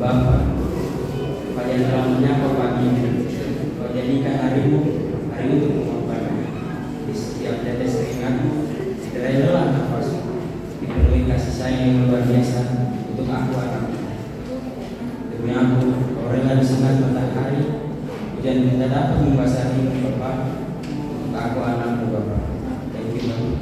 Bapa, Kau yang telah menyapa pagi ini, Kau jadikan hari untuk mengorbankan. Di setiap tetes keringatku, cederailah nafasku, dipenuhi kasih sayang yang luar biasa untuk aku anakmu. Demi aku, Kau rela disengat matahari, hujan tidak dapat membasahimu Bapa, untuk aku anakmu Bapa. Thank you Bapa.